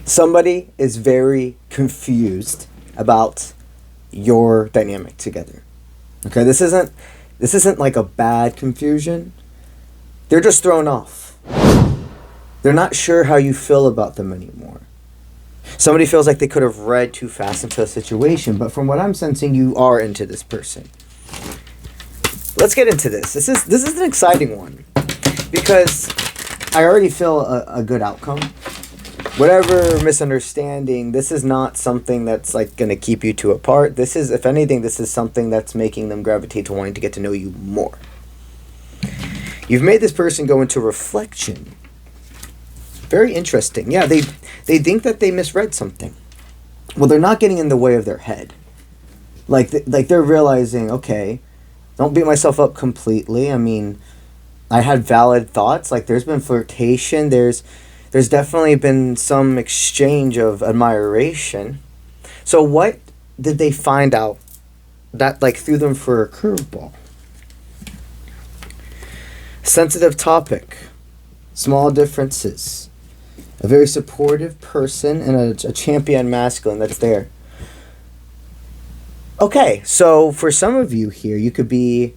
Somebody is very confused about your dynamic together. Okay, this isn't like a bad confusion. They're just thrown off. They're not sure how you feel about them anymore. Somebody feels like they could have read too fast into a situation, but from what I'm sensing, you are into this person. Let's get into this. This is an exciting one because I already feel a good outcome. Whatever misunderstanding, this is not something that's like going to keep you two apart. This is, if anything, this is something that's making them gravitate to wanting to get to know you more. You've made this person go into reflection. Very interesting. Yeah, they think that they misread something. Well, they're not getting in the way of their head. Like they're realizing, okay, don't beat myself up completely. I mean, I had valid thoughts. Like, there's been flirtation. There's definitely been some exchange of admiration. So what did they find out that like threw them for a curveball? Sensitive topic, small differences, a very supportive person, and a champion masculine that's there. Okay, so for some of you here, you could be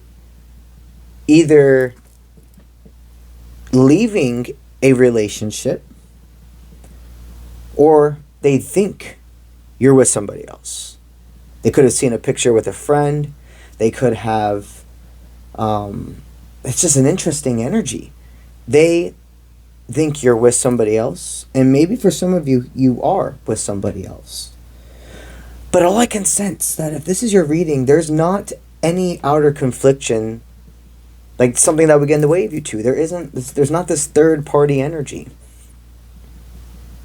either leaving a relationship, or they think you're with somebody else. They could have seen a picture with a friend. They could have, it's just an interesting energy. They think you're with somebody else, and maybe for some of you, you are with somebody else. But all I can sense that if this is your reading, there's not any outer confliction, like something that would get in the way of you two. There's not this third party energy.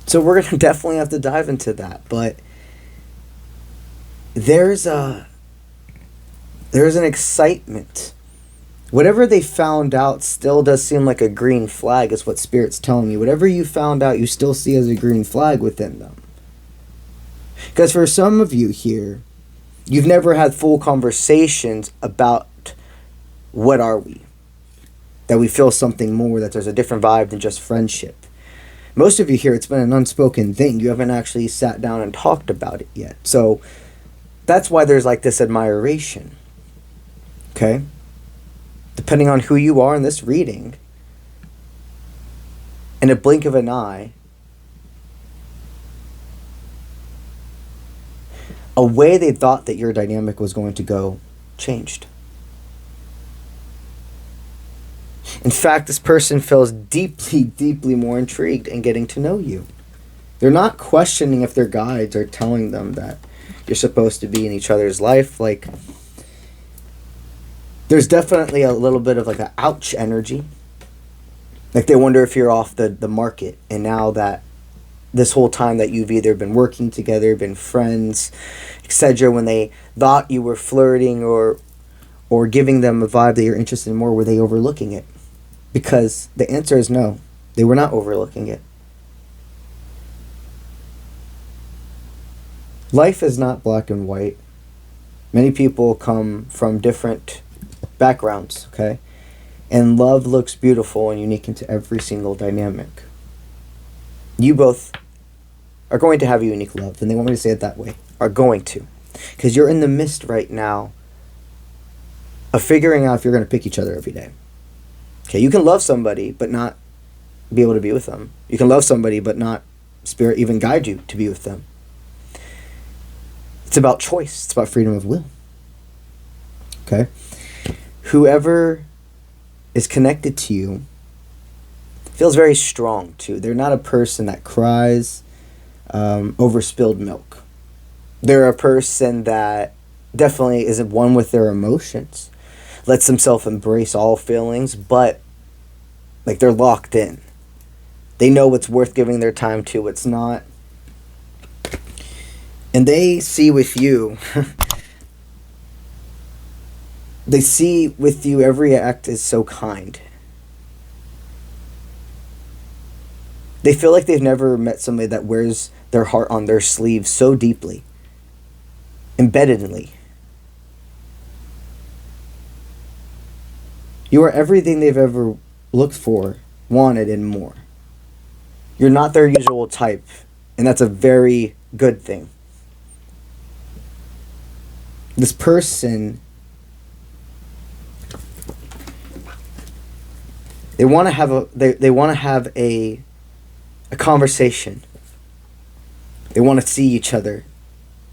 So we're going to definitely have to dive into that. But there's an excitement. Whatever they found out still does seem like a green flag, is what Spirit's telling you. Whatever you found out, you still see as a green flag within them. Because for some of you here, you've never had full conversations about what are we? That we feel something more, that there's a different vibe than just friendship. Most of you here, it's been an unspoken thing. You haven't actually sat down and talked about it yet. So that's why there's like this admiration. Okay? Depending on who you are in this reading, in a blink of an eye, a way they thought that your dynamic was going to go changed. In fact, this person feels deeply, deeply more intrigued in getting to know you. They're not questioning if their guides are telling them that you're supposed to be in each other's life. Like, there's definitely a little bit of like an ouch energy. Like, they wonder if you're off the market. And now that this whole time that you've either been working together, been friends, etc., when they thought you were flirting or giving them a vibe that you're interested in more, were they overlooking it? Because the answer is no. They were not overlooking it. Life is not black and white. Many people come from different backgrounds, okay? And love looks beautiful and unique into every single dynamic. You both are going to have a unique love, and they want me to say it that way. Are going to. Because you're in the midst right now of figuring out if you're going to pick each other every day. Okay, you can love somebody but not be able to be with them. You can love somebody but not Spirit even guide you to be with them. It's about choice. It's about freedom of will. Okay? Whoever is connected to you feels very strong too. They're not a person that cries over spilled milk. They're a person that definitely isn't one with their emotions, lets themselves embrace all feelings, but like they're locked in. They know what's worth giving their time to, what's not. And they see with you, they see with you every act is so kind. They feel like they've never met somebody that wears their heart on their sleeve so deeply, embeddedly. You are everything they've ever looked for, wanted, and more. You're not their usual type And that's a very good thing. This person, they want to have a conversation. They want to see each other.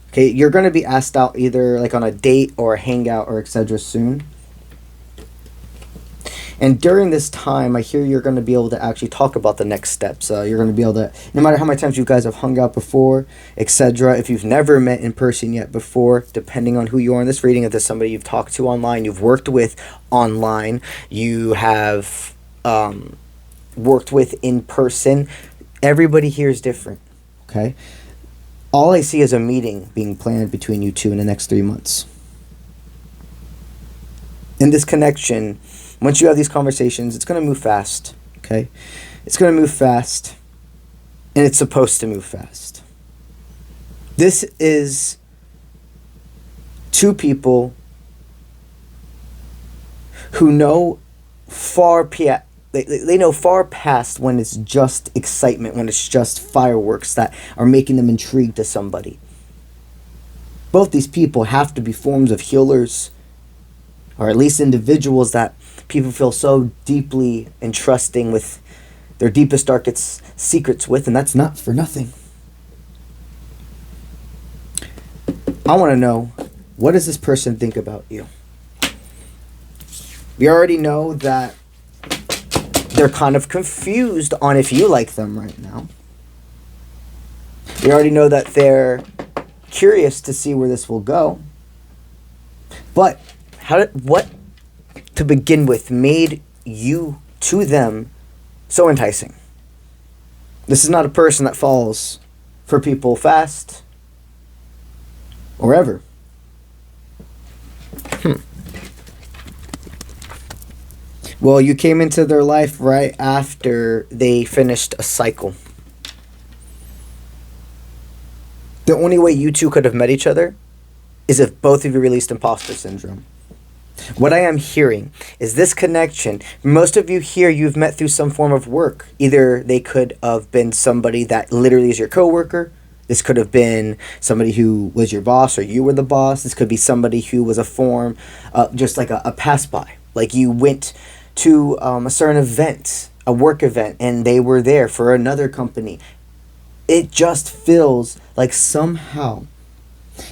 Okay, you're going to be asked out either like on a date or a hangout or etc. soon. And during this time, I hear you're going to be able to actually talk about the next steps. You're going to be able to, no matter how many times you guys have hung out before, etc. If you've never met in person yet before, depending on who you are in this reading, if there's somebody you've talked to online, you've worked with online, you have worked with in person, everybody here is different. Okay? All I see is a meeting being planned between you two in the next 3 months. In this connection, once you have these conversations, it's going to move fast, okay? It's going to move fast, and it's supposed to move fast. This is two people who know they know far past when it's just excitement, when it's just fireworks that are making them intrigued to somebody. Both these people have to be forms of healers, or at least individuals that people feel so deeply entrusting with their deepest, darkest secrets with, and that's not for nothing. I want to know, what does this person think about you? We already know that they're kind of confused on if you like them right now. We already know that they're curious to see where this will go. But what to begin with made you to them so enticing? This is not a person that falls for people fast or ever. Well, you came into their life right after they finished a cycle. The only way you two could have met each other is if both of you released imposter syndrome. What I am hearing is this connection. Most of you here you've met through some form of work. Either they could have been somebody that literally is your coworker. This could have been somebody who was your boss or you were the boss. This could be somebody who was a form, just like a pass-by. Like you went to a certain event, a work event, and they were there for another company. It just feels like somehow,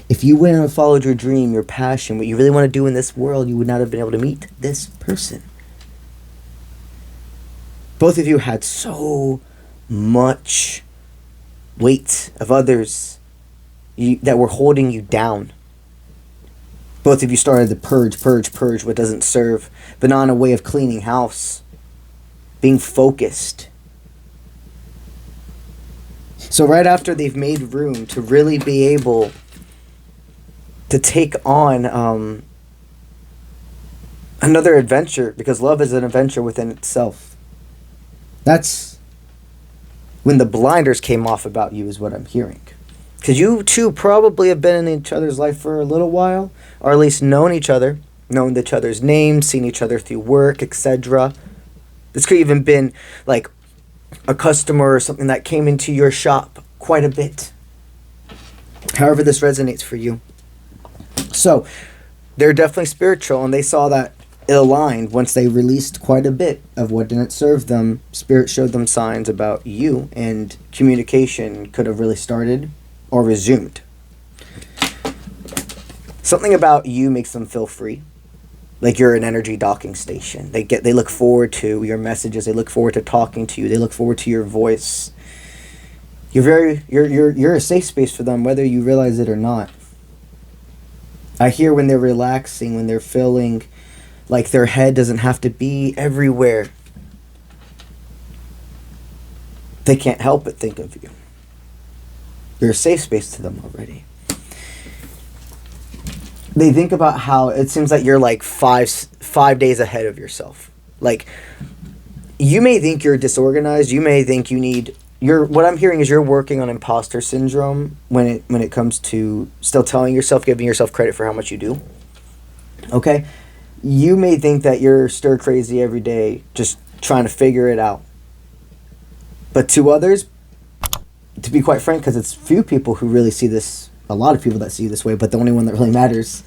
if you went and followed your dream, your passion, what you really want to do in this world, you would not have been able to meet this person. Both of you had so much weight of others that were holding you down. Both of you started to purge what doesn't serve, but on a way of cleaning house, being focused. So right after they've made room to really be able to take on another adventure, because love is an adventure within itself. That's when the blinders came off about you, is what I'm hearing. Because you two probably have been in each other's life for a little while, or at least known each other, known each other's names, seen each other through work, etc. This could even been like a customer or something that came into your shop quite a bit. However this resonates for you. So, they're definitely spiritual, and they saw that it aligned once they released quite a bit of what didn't serve them. Spirit showed them signs about you, and communication could have really started or resumed. Something about you makes them feel free, like you're an energy docking station. They look forward to your messages. They look forward to talking to you. They look forward to your voice. You're a safe space for them, whether you realize it or not. I hear when they're relaxing, when they're feeling like their head doesn't have to be everywhere, they can't help but think of you. You're a safe space to them already. They think about how it seems like you're like five days ahead of yourself. Like, you may think you're disorganized. You may think you need... What I'm hearing is you're working on imposter syndrome when it comes to still telling yourself, giving yourself credit for how much you do. Okay? You may think that you're stir crazy every day, just trying to figure it out. But to others, to be quite frank, because it's few people who really see this, a lot of people that see you this way, but the only one that really matters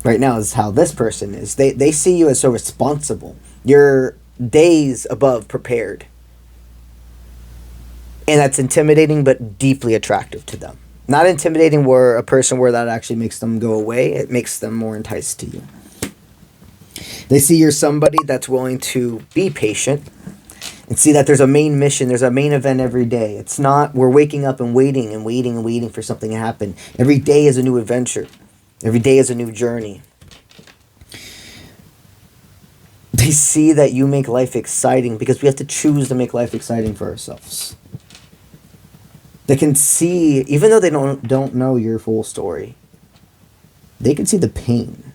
right now is how this person is. They see you as so responsible. You're days above prepared. And that's intimidating, but deeply attractive to them. Not intimidating where a person where that actually makes them go away. It makes them more enticed to you. They see you're somebody that's willing to be patient and see that there's a main mission, there's a main event every day. It's not we're waking up and waiting for something to happen. Every day is a new adventure. Every day is a new journey. They see that you make life exciting because we have to choose to make life exciting for ourselves. They can see, even though they don't know your full story, they can see the pain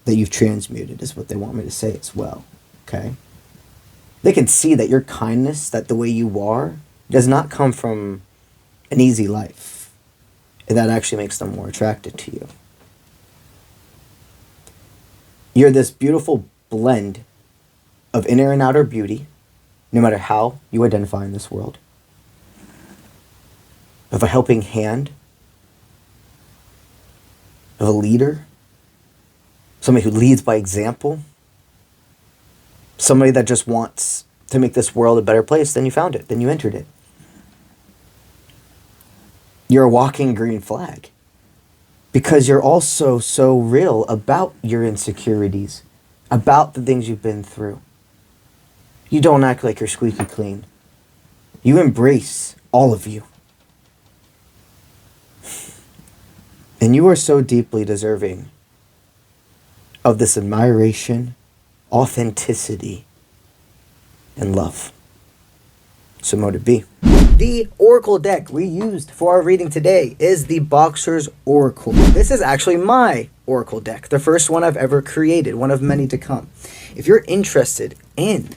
that you've transmuted, is what they want me to say as well. Okay? They can see that your kindness, that the way you are, does not come from an easy life. And that actually makes them more attracted to you. You're this beautiful blend of inner and outer beauty, no matter how you identify in this world. Of a helping hand. Of a leader. Somebody who leads by example. Somebody that just wants to make this world a better place. Then you found it. Then you entered it. You're a walking green flag. Because you're also so real about your insecurities. About the things you've been through. You don't act like you're squeaky clean. You embrace all of you. And you are so deeply deserving of this admiration, authenticity, and love. So mote it be. The Oracle deck we used for our reading today is the Boxer's Oracle. This is actually my Oracle deck, the first one I've ever created, one of many to come. If you're interested in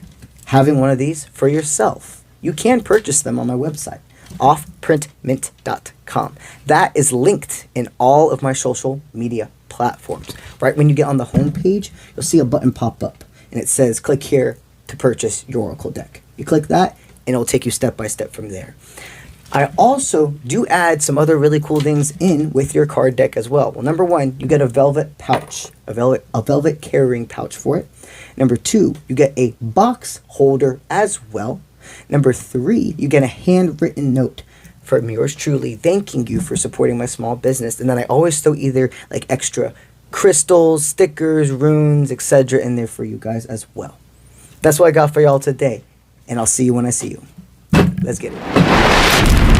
having one of these for yourself, you can purchase them on my website, offprintmint.com. That is linked in all of my social media platforms. Right when you get on the home page, you'll see a button pop up and it says click here to purchase your Oracle deck. You click that and it'll take you step by step from there. I also do add some other really cool things in with your card deck as well. Well, number one, you get a velvet pouch, a velvet carrying pouch for it. Number two, you get a box holder as well. Number three, you get a handwritten note from yours truly thanking you for supporting my small business. And then I always throw either like extra crystals, stickers, runes, etc. in there for you guys as well. That's what I got for y'all today. And I'll see you when I see you. Let's get it.